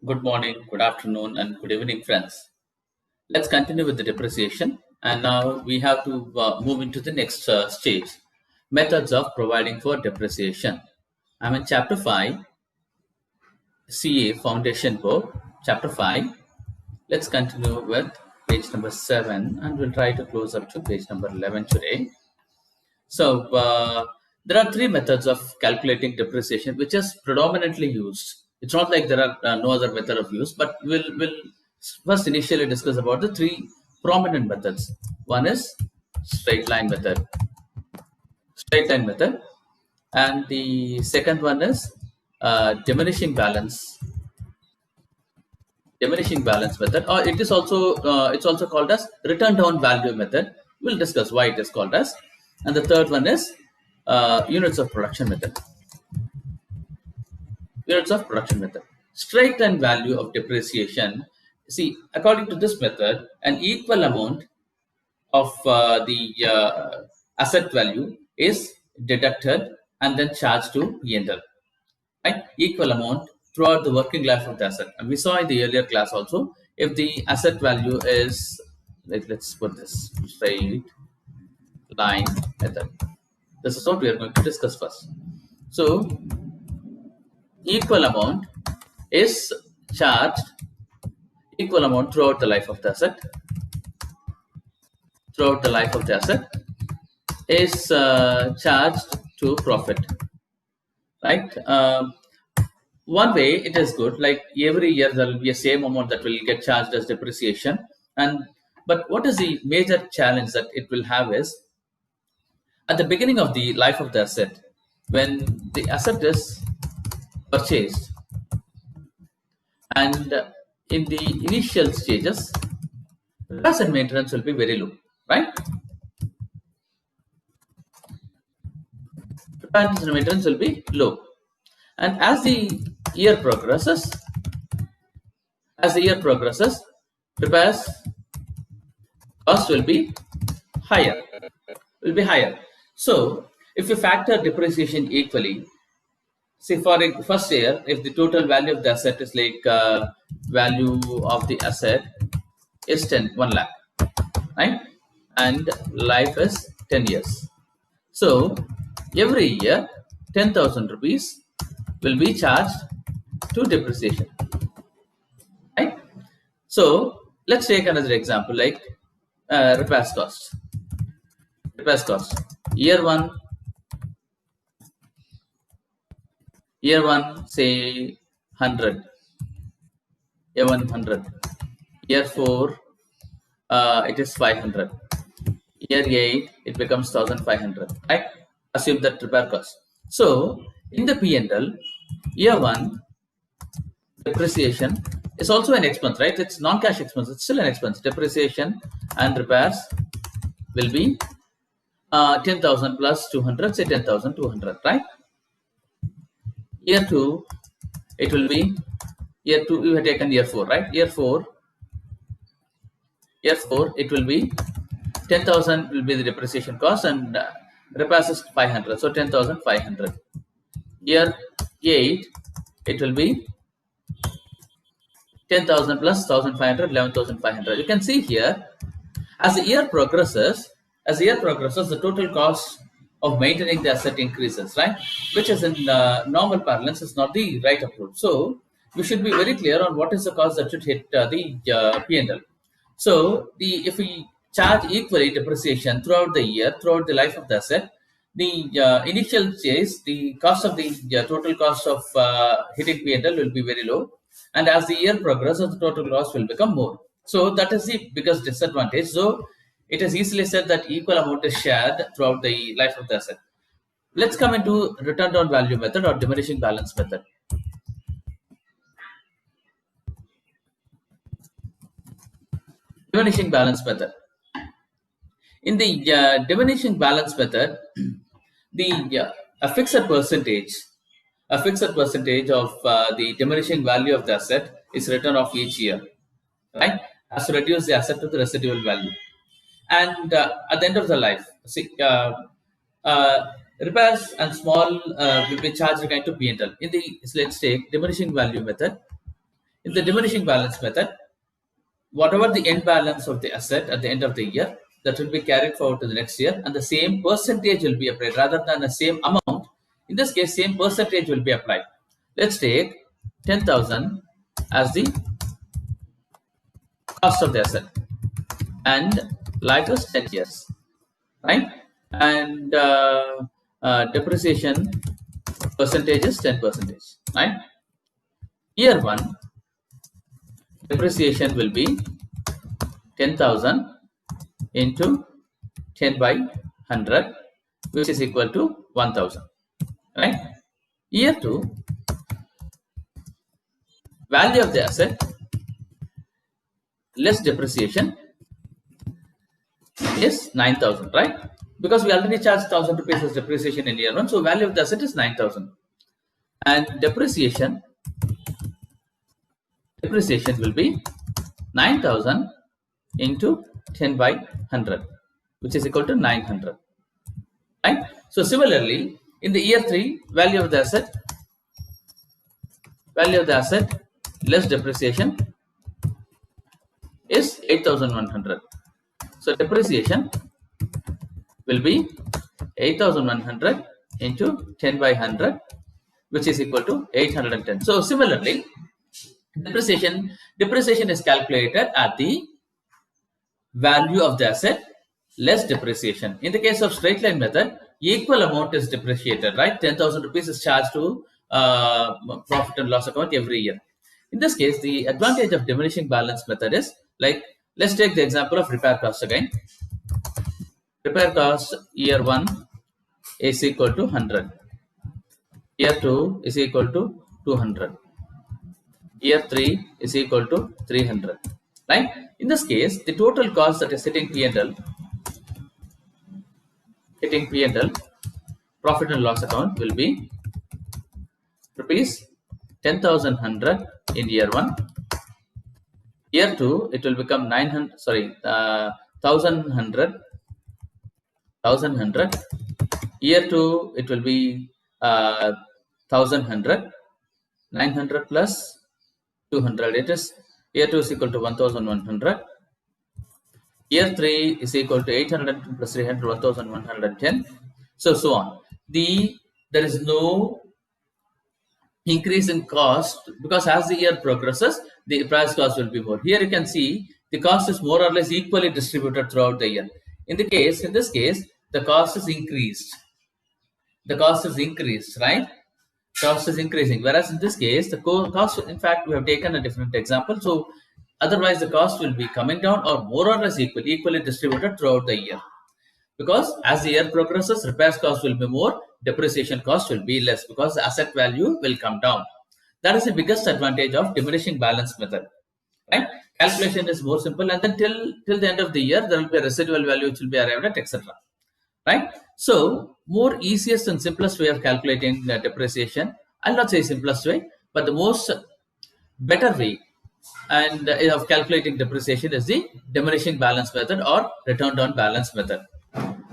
Good morning, good afternoon, and good evening, friends. Let's continue with the depreciation. And now we have to move into the next stage methods of providing for depreciation. I'm in chapter 5, CA Foundation Book, chapter 5. Let's continue with page number 7, and we'll try to close up to page number 11 today. So, there are three methods of calculating depreciation which is predominantly used. It's not like there are no other method of use, but we'll first initially discuss about the three prominent methods. One is straight line method, and the second one is diminishing balance method, or it is also it's also called as return down value method. We'll discuss why it is called as. And the third one is units of production method. Straight line value of depreciation. See, according to this method, an equal amount of the asset value is deducted and then charged to P&L. Right? Equal amount throughout the working life of the asset. And we saw in the earlier class also, if the asset value is, let's put this straight line method. This is what we are going to discuss first. So, equal amount is charged, equal amount throughout the life of the asset. Is charged to profit, right? One way it is good, like every year there will be a same amount that will get charged as depreciation. But what is the major challenge that it will have is, at the beginning of the life of the asset, when the asset is purchased, and in the initial stages, repairs and maintenance will be very low, right? Repairs and maintenance will be low. And as the year progresses, repairs cost will be higher. So, if you factor depreciation equally, say for a first year, if the total value of the asset is like value of the asset is 1 lakh, right? And life is 10 years. So, every year 10,000 rupees will be charged to depreciation, right? So, let's take another example like repairs cost. Year one, say 100. Year 100. Year 4, it is 500. Year 8, it becomes 1,500. Right? Assume that repair cost. So, in the P&L, year 1, depreciation is also an expense, right? It's non-cash expense. It's still an expense. Depreciation and repairs will be 10,000 plus 200, say 10,200, right? Year 2, it will be, year 2, you have taken year 4, right? Year 4, it will be 10,000 will be the depreciation cost, and repairs is 500, so 10,500. Year 8, it will be 10,000 plus 1,500, 11,500. You can see here, as the year progresses, the total cost of maintaining the asset increases, right? Which is in normal parlance is not the right approach. So we should be very clear on what is the cost that should hit the P&L. So if we charge equally depreciation throughout the year, throughout the life of the asset, the initial stage, the cost of the total cost of hitting P&L will be very low, and as the year progresses, the total cost will become more. So that is the biggest disadvantage. So it is easily said that equal amount is shared throughout the life of the asset. Let's come into return down value method or diminishing balance method. Diminishing balance method. In the diminishing balance method, a fixed percentage of the diminishing value of the asset is written off each year, right? As to reduce the asset to the residual value. And at the end of the life, repairs and small will be charged according to P&L. Let's take diminishing value method. In the diminishing balance method, whatever the end balance of the asset at the end of the year, that will be carried forward to the next year, and the same percentage will be applied rather than the same amount. In this case, same percentage will be applied. Let's take 10,000 as the cost of the asset, and life is 10 years, right? And depreciation percentage is 10%, right? Year 1, depreciation will be 10,000 into 10 by 100, which is equal to 1,000, right? Year 2, value of the asset less depreciation is 9,000, right? Because we already charged 1,000 rupees as depreciation in year 1, so value of the asset is 9,000. And depreciation will be 9,000 into 10 by 100, which is equal to 900, right? So similarly, in the year 3, value of the asset less depreciation is 8,100. So depreciation will be 8,100 into 10 by 100, which is equal to 810. So similarly, depreciation is calculated at the value of the asset less depreciation. In the case of straight line method, equal amount is depreciated, right? 10,000 rupees is charged to profit and loss account every year. In this case, the advantage of diminishing balance method is, like, let's take the example of repair cost again. Repair cost year 1 is equal to 100. Year 2 is equal to 200. Year 3 is equal to 300, right? In this case, the total cost that is hitting P&L, profit and loss account, will be rupees 10,100 in year 1. Year 2, it will become 1,100. Year 2, it will be 1,100. 900 plus 200, it is year 2 is equal to 1,100. Year 3 is equal to 800 plus 300, 1,110. So on. There is no increase in cost, because as the year progresses, the price cost will be more. Here you can see the cost is more or less equally distributed throughout the year. In this case, the cost is increased. Right? Cost is increasing, whereas in this case, the cost, in fact, we have taken a different example. So otherwise, the cost will be coming down or more or less equally distributed throughout the year. Because as the year progresses, repairs cost will be more, depreciation cost will be less, because the asset value will come down. That is the biggest advantage of diminishing balance method, right? Calculation is more simple, and then till the end of the year, there will be a residual value which will be arrived at, etc. Right? So more easiest and simplest way of calculating the depreciation, I'll not say simplest way, but the most better way and of calculating depreciation is the diminishing balance method or return on balance method.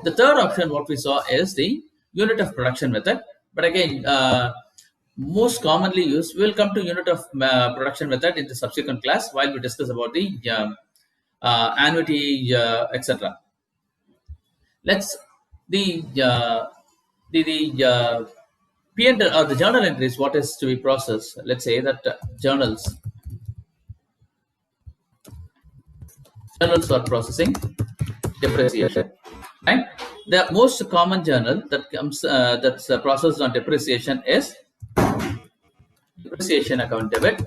The third option, what we saw, is the unit of production method. But again, most commonly used, we will come to unit of production method in the subsequent class while we discuss about the annuity, etc. Let's the P&L or the journal entries, what is to be processed. Let's say that journals for processing depreciation, right? The most common journal that comes that's processed on depreciation is depreciation account debit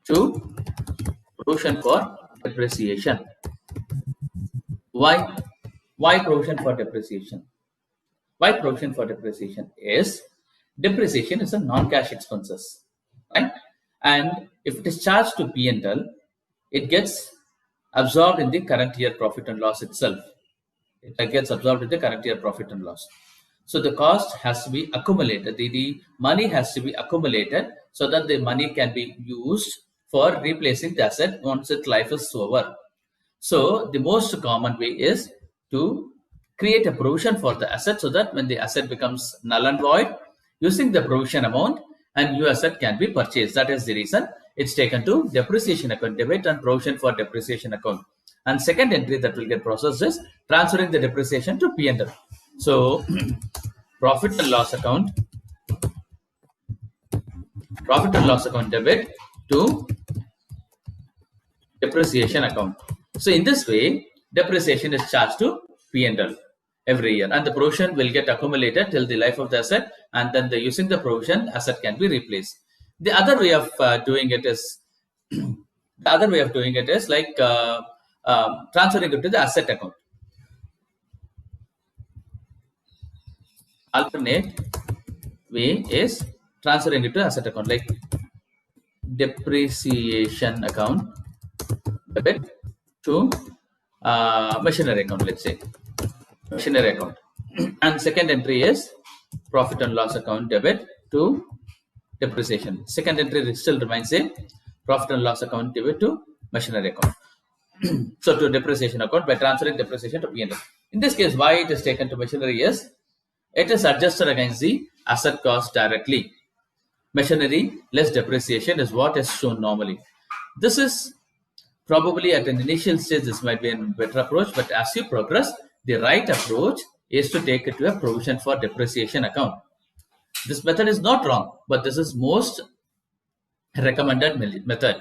to provision for depreciation. Why provision for depreciation? Why provision for depreciation is depreciation is a non-cash expenses, right? And if it is charged to P&L, it gets absorbed in the current year profit and loss itself. It gets absorbed in the current year profit and loss. So the cost has to be accumulated. The money has to be accumulated so that the money can be used for replacing the asset once its life is over. So the most common way is to create a provision for the asset so that when the asset becomes null and void, using the provision amount, and new asset can be purchased. That is the reason it's taken to depreciation account debit and provision for depreciation account. And second entry that will get processed is transferring the depreciation to P&L. So profit and loss account, debit to depreciation account. So in this way, depreciation is charged to P&L every year, and the provision will get accumulated till the life of the asset, and then using the provision, asset can be replaced. The other way of doing it is like transferring it to the asset account. Alternate way is transferring it to asset account, like depreciation account debit to machinery account, let's say machinery account. And second entry is profit and loss account debit to depreciation. Second entry still remains a profit and loss account debit to machinery account. So to depreciation account by transferring depreciation to P&L. In this case, why it is taken to machinery is it is adjusted against the asset cost directly. Machinery less depreciation is what is shown normally. This is probably at an initial stage, this might be a better approach, but as you progress, the right approach is to take it to a provision for depreciation account. This method is not wrong, but this is most recommended method.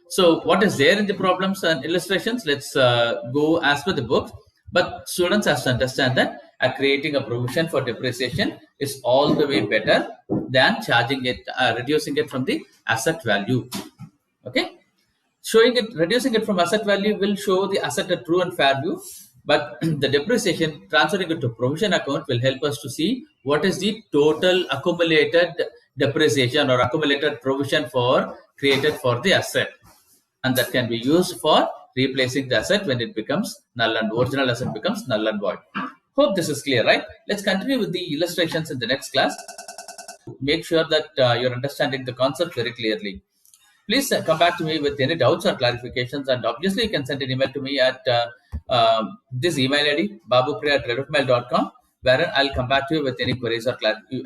So what is there in the problems and illustrations? Let's go as per the book. But students have to understand that creating a provision for depreciation is all the way better than charging it, reducing it from the asset value. Okay. Reducing it from asset value will show the asset at true and fair value, but the depreciation, transferring it to provision account, will help us to see what is the total accumulated depreciation or accumulated provision created for the asset, and that can be used for replacing the asset when it becomes null and original asset becomes null and void. Hope this is clear, right? Let's continue with the illustrations in the next class. Make sure that you're understanding the concept very clearly. Please come back to me with any doubts or clarifications, and obviously you can send an email to me at this email ID, babupriya@redofmail.com, wherein I'll come back to you with any queries or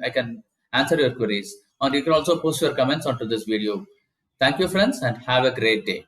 I can answer your queries. And you can also post your comments onto this video. Thank you, friends, and have a great day.